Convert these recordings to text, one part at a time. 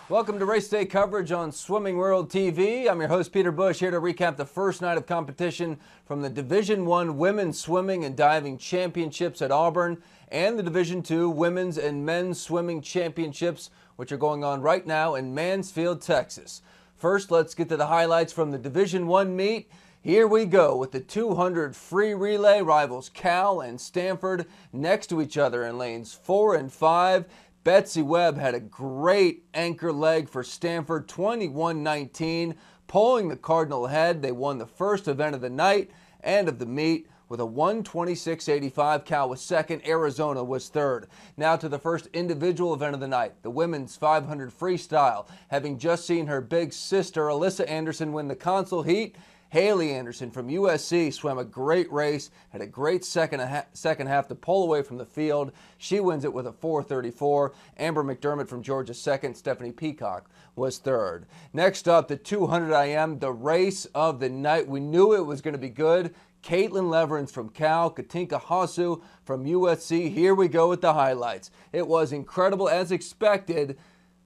Welcome to Race Day coverage on Swimming World TV. I'm your host, Peter Bush, here to recap the first night of competition from the Division I Women's Swimming and Diving Championships at Auburn and the Division II Women's and Men's Swimming Championships, which are going on right now in Mansfield, Texas. First, let's get to the highlights from the Division I meet. Here we go with the 200 free relay. Rivals Cal and Stanford next to each other in lanes 4 and 5. Betsy Webb had a great anchor leg for Stanford, 21-19, pulling the Cardinal ahead. They won the first event of the night and of the meet with a 1:26.85. Cal was second, Arizona was third. Now to the first individual event of the night, the women's 500 freestyle. Having just seen her big sister, Alyssa Anderson, win the consul heat, Haley Anderson from USC swam a great race, had a great second half to pull away from the field. She wins it with a 4:34. Amber McDermott from Georgia second. Stephanie Peacock was third. Next up, the 200 IM, the race of the night. We knew it was going to be good. Caitlin Leverins from Cal, Katinka Hasu from USC. Here we go with the highlights. It was incredible as expected.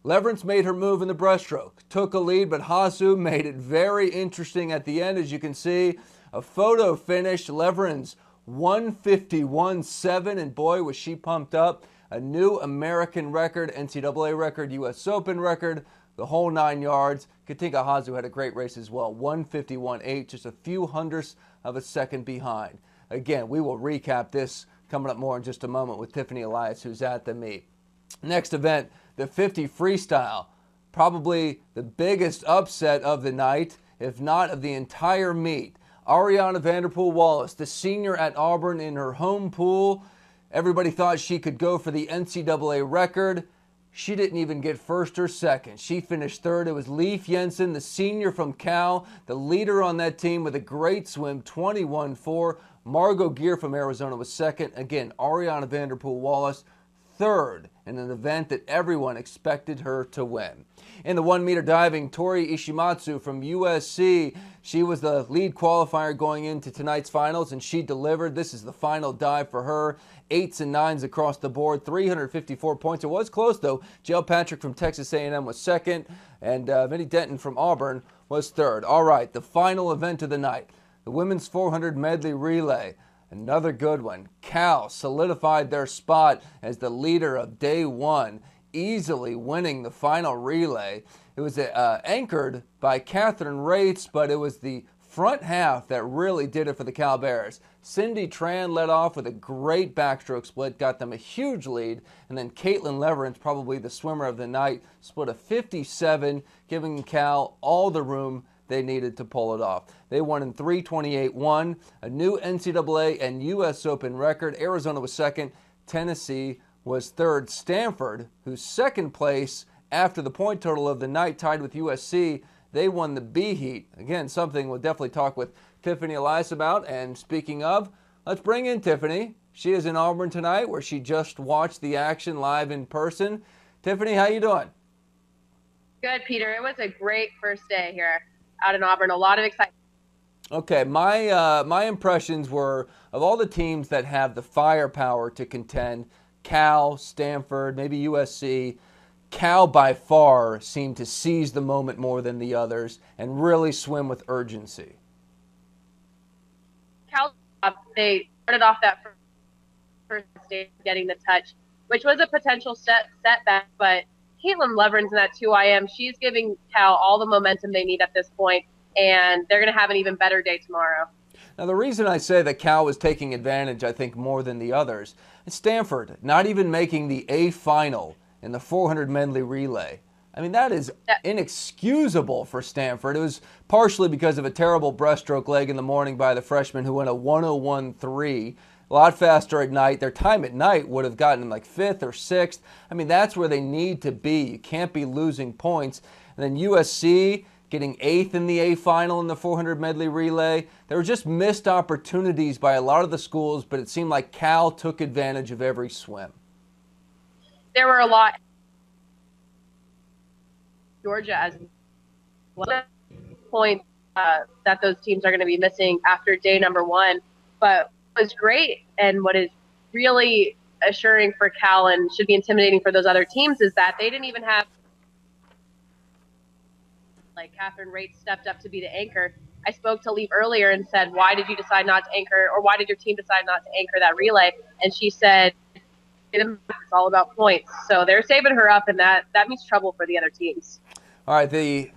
Leverins made her move in the breaststroke, took a lead, but Hasu made it very interesting at the end. As you can see, a photo finish. Leverins 151.7, and boy, was she pumped up. A new American record, NCAA record, U.S. Open record, the whole 9 yards. Katinka Hasu had a great race as well, 151.8, just a few hundredths of a second behind. Again, we will recap this coming up more in just a moment with Tiffany Elias, who's at the meet. Next event, the 50 freestyle, probably the biggest upset of the night, if not of the entire meet. Ariana Vanderpool Wallace, the senior at Auburn in her home pool. Everybody thought she could go for the NCAA record. She didn't even get first or second. She finished third. It was Leif Jensen, the senior from Cal, the leader on that team with a great swim, 21.4. Margot Gear from Arizona was second. Again, Ariana Vanderpool Wallace third in an event that everyone expected her to win. In the 1-meter diving, Tori Ishimatsu from USC, she was the lead qualifier going into tonight's finals, and she delivered. This is the final dive for her. 8s and 9s across the board, 354 points. It was close, though. Jill Patrick from Texas A&M was second, and Vinnie Denton from Auburn was third. All right, the final event of the night, the women's 400 medley relay. Another good one. Cal solidified their spot as the leader of day one, easily winning the final relay. It was anchored by Catherine Rates, but it was the front half that really did it for the Cal Bears. Cindy Tran led off with a great backstroke split, got them a huge lead, and then Caitlin Leverins, probably the swimmer of the night, split a 57, giving Cal all the room they needed to pull it off. They won in 3:28.1, a new NCAA and U.S. Open record. Arizona was second. Tennessee was third. Stanford, who's second place after the point total of the night, tied with USC, they won the B heat. Again, something we'll definitely talk with Tiffany Elias about. And speaking of, let's bring in Tiffany. She is in Auburn tonight, where she just watched the action live in person. Tiffany, how you doing? Good, Peter. It was a great first day here out in Auburn. A lot of excitement. Okay, my impressions were, of all the teams that have the firepower to contend, Cal, Stanford, maybe USC, Cal by far seemed to seize the moment more than the others and really swim with urgency. Cal, they started off that first day getting the touch, which was a potential setback, but Caitlin Leverins in that 2IM, she's giving Cal all the momentum they need at this point, and they're going to have an even better day tomorrow. Now, the reason I say that Cal was taking advantage, I think, more than the others, is Stanford not even making the A final in the 400 medley relay. I mean, that is inexcusable for Stanford. It was partially because of a terrible breaststroke leg in the morning by the freshman who went a 101.3. A lot faster at night. Their time at night would have gotten them like 5th or 6th. I mean, that's where they need to be. You can't be losing points. And then USC getting 8th in the A final in the 400 medley relay. There were just missed opportunities by a lot of the schools, but it seemed like Cal took advantage of every swim. There were a lot. Georgia as well. Point that those teams are going to be missing after day number one. But what was great and what is really assuring for Cal and should be intimidating for those other teams is that they didn't even have, like, Catherine Rate stepped up to be the anchor. I spoke to Leaf earlier and said, why did you decide not to anchor, or why did your team decide not to anchor that relay? And she said, it's all about points. So they're saving her up, and that means trouble for the other teams. All right, the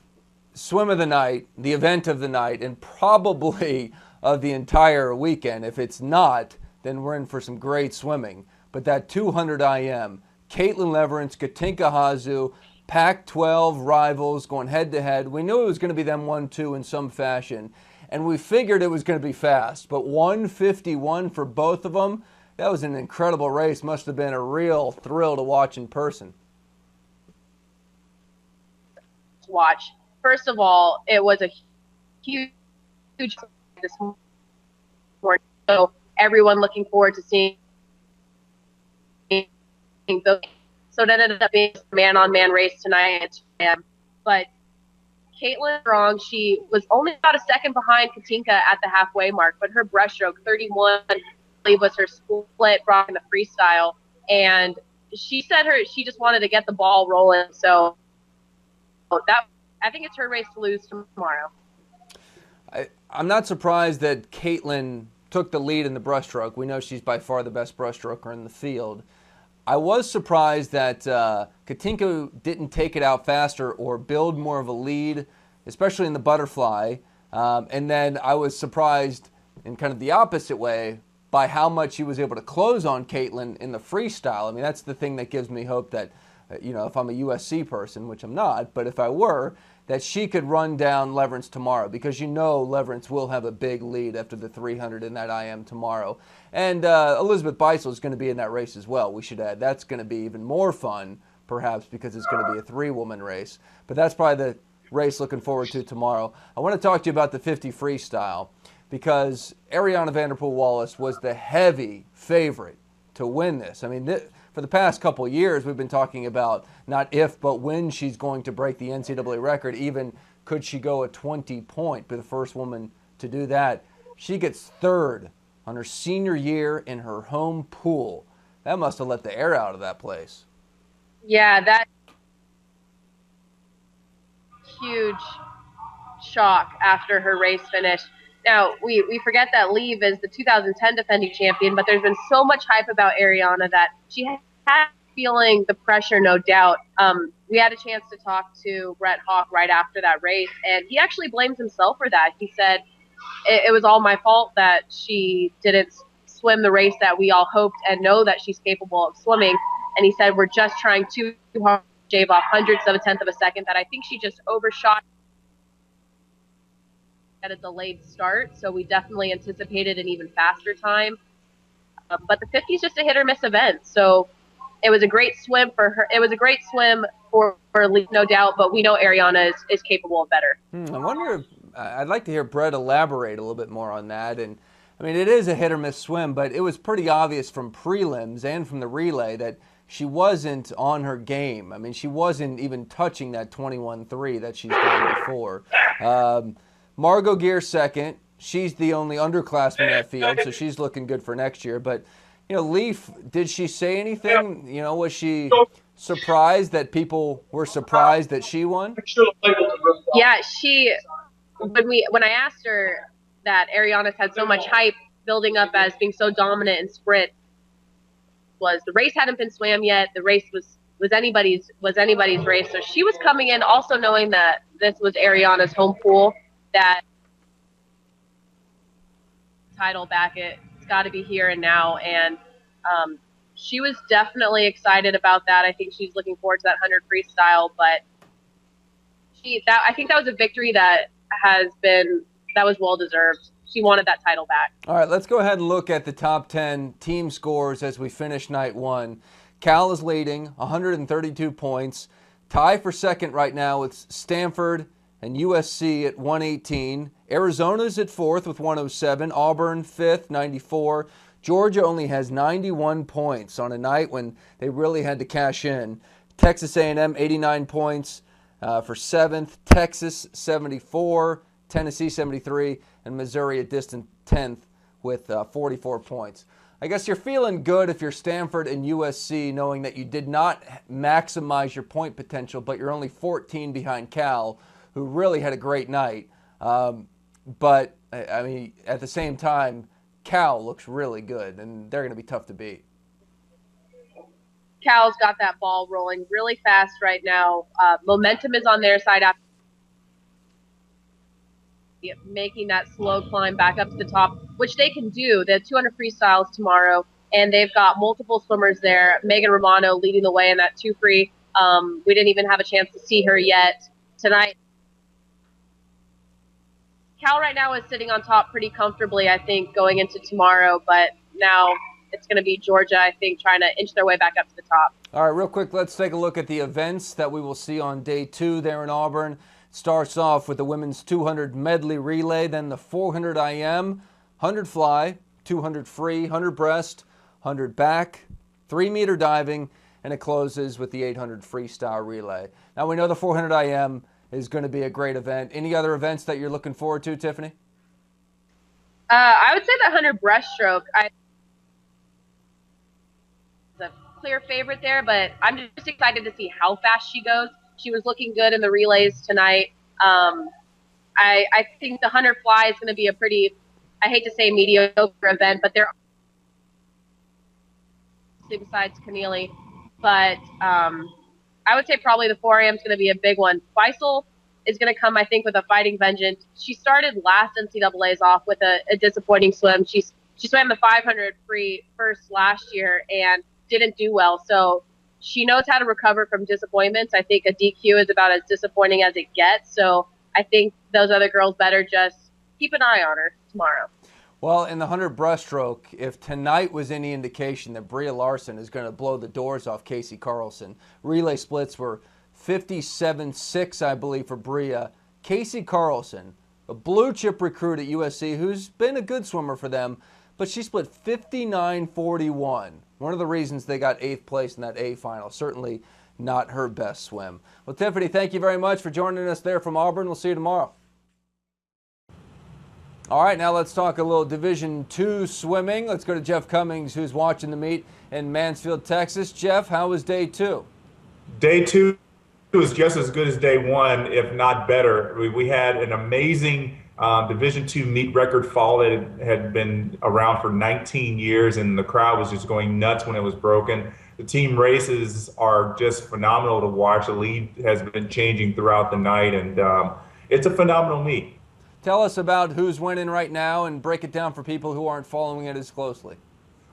swim of the night, the event of the night, and probably of the entire weekend. If it's not, then we're in for some great swimming. But that 200 IM, Caitlin Leverance, Katinka Hazu, Pac-12 rivals going head-to-head. We knew it was going to be them 1-2 in some fashion, and we figured it was going to be fast. But 151 for both of them, that was an incredible race. Must have been a real thrill to watch in person. Watch. First of all, it was a huge this morning. So everyone looking forward to seeing those. So it ended up being a man-on-man race tonight at 2 a.m. But Caitlin Strong, she was only about a second behind Katinka at the halfway mark, but her breaststroke, 31, I believe, was her split brought in the freestyle. And she said she just wanted to get the ball rolling. So that, I think it's her race to lose tomorrow. I'm not surprised that Caitlin took the lead in the breaststroke. We know she's by far the best breaststroker in the field. I was surprised that Katinka didn't take it out faster or build more of a lead, especially in the butterfly. And then I was surprised in kind of the opposite way by how much she was able to close on Caitlin in the freestyle. I mean, that's the thing that gives me hope that, if I'm a USC person, which I'm not, but if I were, that she could run down Leverance tomorrow, because Leverance will have a big lead after the 300 in that IM tomorrow. And Elizabeth Beisel is going to be in that race as well, we should add. That's going to be even more fun, perhaps, because it's going to be a 3-woman race. But that's probably the race looking forward to tomorrow. I want to talk to you about the 50 freestyle, because Ariana Vanderpool-Wallace was the heavy favorite to win this. I mean, for the past couple of years, we've been talking about not if, but when she's going to break the NCAA record. Even could she go a 20-point, be the first woman to do that. She gets third on her senior year in her home pool. That must have let the air out of that place. Yeah, that huge shock after her race finished. Now, we forget that Leave is the 2010 defending champion, but there's been so much hype about Ariana that she had feeling the pressure, no doubt. We had a chance to talk to Brett Hawk right after that race, and he actually blames himself for that. He said, it was all my fault that she didn't swim the race that we all hoped and know that she's capable of swimming. And he said, we're just trying too hard to shave off hundredths of a tenth of a second, that I think she just overshot at a delayed start, so we definitely anticipated an even faster time. But the 50 is just a hit or miss event, so it was a great swim for her. It was a great swim for Lee, no doubt, but we know Ariana is capable of better. I wonder if I'd like to hear Brett elaborate a little bit more on that. And I mean, it is a hit or miss swim, but it was pretty obvious from prelims and from the relay that she wasn't on her game. I mean, she wasn't even touching that 21.3 that she's done before. Margot Gear second. She's the only underclassman in that field, so she's looking good for next year. But, Leaf, did she say anything? Was she surprised that people were surprised that she won? Yeah, when I asked her that Ariana's had so much hype building up as being so dominant in sprint, was the race hadn't been swam yet. The race was anybody's race. So she was coming in also knowing that this was Ariana's home pool, that title back, it's got to be here and now. And she was definitely excited about that. I think she's looking forward to that 100 freestyle, but I think that was a victory that was well deserved. She wanted that title back. All right, let's go ahead and look at the top 10 team scores as we finish night one. Cal is leading, 132 points. Tie for second right now with Stanford and USC at 118. Arizona's at fourth with 107. Auburn fifth, 94. Georgia only has 91 points on a night when they really had to cash in. Texas A&M, 89 points for seventh. Texas, 74. Tennessee, 73. And Missouri a distant 10th with 44 points. I guess you're feeling good if you're Stanford and USC, knowing that you did not maximize your point potential, but you're only 14 behind Cal, who really had a great night. But, I mean, at the same time, Cal looks really good, and they're going to be tough to beat. Cal's got that ball rolling really fast right now. Momentum is on their side after making that slow climb back up to the top, which they can do. They have 200 freestyles tomorrow, and they've got multiple swimmers there. Megan Romano leading the way in that 2 free. We didn't even have a chance to see her yet tonight. Cal right now is sitting on top pretty comfortably, I think, going into tomorrow, but now it's going to be Georgia, I think, trying to inch their way back up to the top. All right, real quick, let's take a look at the events that we will see on day 2 there in Auburn. Starts off with the women's 200 medley relay, then the 400 IM, 100 fly, 200 free, 100 breast, 100 back, 3-meter diving, and it closes with the 800 freestyle relay. Now, we know the 400 IM is going to be a great event. Any other events that you're looking forward to, Tiffany? I would say the 100 breaststroke. The clear favorite there, but I'm just excited to see how fast she goes. She was looking good in the relays tonight. I think the 100 fly is going to be a pretty, I hate to say mediocre event, but they're besides Keneally. But I would say probably the 4 AM is going to be a big one. Faisal is going to come, I think, with a fighting vengeance. She started last NCAA's off with a disappointing swim. She swam the 500 free first last year and didn't do well. So she knows how to recover from disappointments. I think a DQ is about as disappointing as it gets. So I think those other girls better just keep an eye on her tomorrow. Well, in the 100 breaststroke, if tonight was any indication that Bria Larson is going to blow the doors off Casey Carlson, relay splits were 57-6, I believe, for Bria. Casey Carlson, a blue-chip recruit at USC who's been a good swimmer for them, but she split 59-41. One of the reasons they got 8th place in that A final. Certainly not her best swim. Well, Tiffany, thank you very much for joining us there from Auburn. We'll see you tomorrow. All right, now let's talk a little Division II swimming. Let's go to Jeff Cummings, who's watching the meet in Mansfield, Texas. Jeff, how was day 2? Day 2 was just as good as day 1, if not better. We had an amazing Division II meet record fall that had been around for 19 years, and the crowd was just going nuts when it was broken. The team races are just phenomenal to watch. The lead has been changing throughout the night, and it's a phenomenal meet. Tell us about who's winning right now and break it down for people who aren't following it as closely.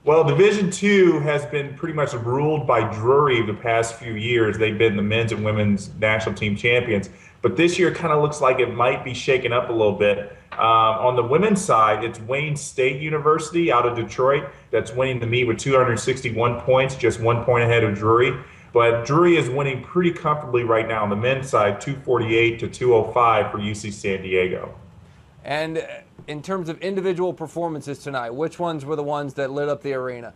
Well, Division II has been pretty much ruled by Drury the past few years. They've been the men's and women's national team champions. But this year kind of looks like it might be shaken up a little bit. On the women's side, it's Wayne State University out of Detroit that's winning the meet with 261 points, just 1 point ahead of Drury. But Drury is winning pretty comfortably right now on the men's side, 248 to 205 for UC San Diego. And in terms of individual performances tonight, which ones were the ones that lit up the arena?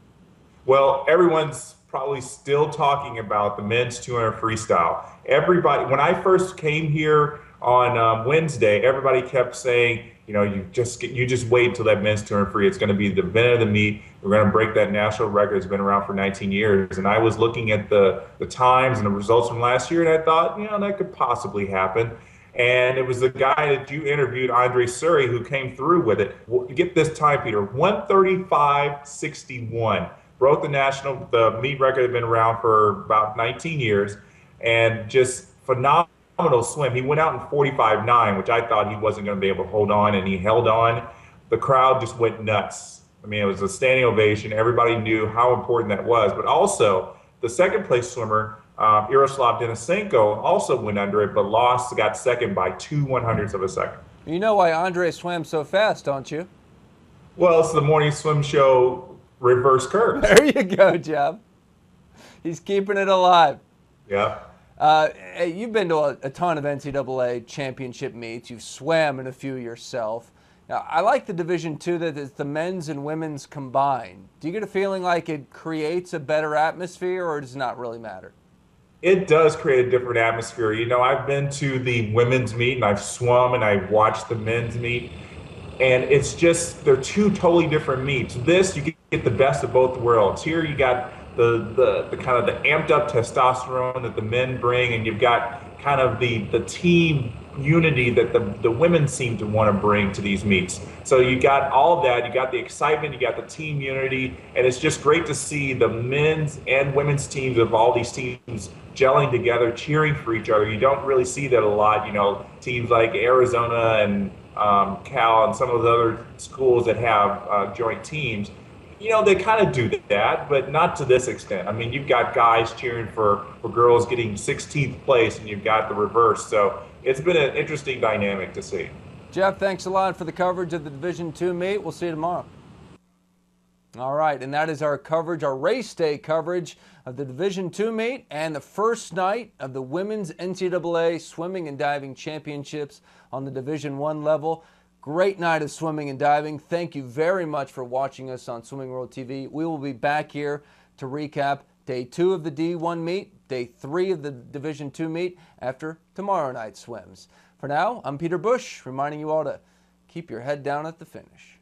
Well, everyone's probably still talking about the men's 200 freestyle. Everybody, when I first came here on Wednesday, everybody kept saying, you know, you just wait until that men's 200 free. It's going to be the event of the meet. We're going to break that national record. It's been around for 19 years. And I was looking at the times and the results from last year, and I thought, you know, that could possibly happen. And it was the guy that you interviewed, Andre Surrey, who came through with it. Get this time, Peter, 135.61. Broke the meet record had been around for about 19 years, and just phenomenal swim. He went out in 45.9, which I thought he wasn't going to be able to hold on, and he held on. The crowd just went nuts. I mean, it was a standing ovation. Everybody knew how important that was. But also, the second place swimmer, Yaroslav Denisenko, also went under it, but got second by 2/100ths of a second. You know why Andre swam so fast, don't you? Well, it's the morning swim show reverse curve. There you go, Jeff. He's keeping it alive. Yeah. Hey, you've been to a ton of NCAA championship meets. You've swam in a few yourself. Now, I like the Division II that it's the men's and women's combined. Do you get a feeling like it creates a better atmosphere, or does it not really matter? It does create a different atmosphere. You know, I've been to the women's meet, and I've swum, and I've watched the men's meet. And it's just, they're two totally different meets. This, you get the best of both worlds. Here you got the kind of the amped up testosterone that the men bring, and you've got kind of the team unity that the women seem to want to bring to these meets. So you got all of that, you got the excitement, you got the team unity, and it's just great to see the men's and women's teams of all these teams gelling together, cheering for each other. You don't really see that a lot, teams like Arizona and Cal and some of the other schools that have joint teams. They kind of do that, but not to this extent. I mean, you've got guys cheering for girls getting 16th place, and you've got the reverse. So it's been an interesting dynamic to see. Jeff, thanks a lot for the coverage of the Division II meet. We'll see you tomorrow. All right, and that is our coverage, our race day coverage of the Division II meet and the first night of the Women's NCAA Swimming and Diving Championships on the Division I level. Great night of swimming and diving. Thank you very much for watching us on Swimming World TV. We will be back here to recap Day 2 of the D1 meet, Day 3 of the Division II meet after tomorrow night's swims. For now, I'm Peter Bush, reminding you all to keep your head down at the finish.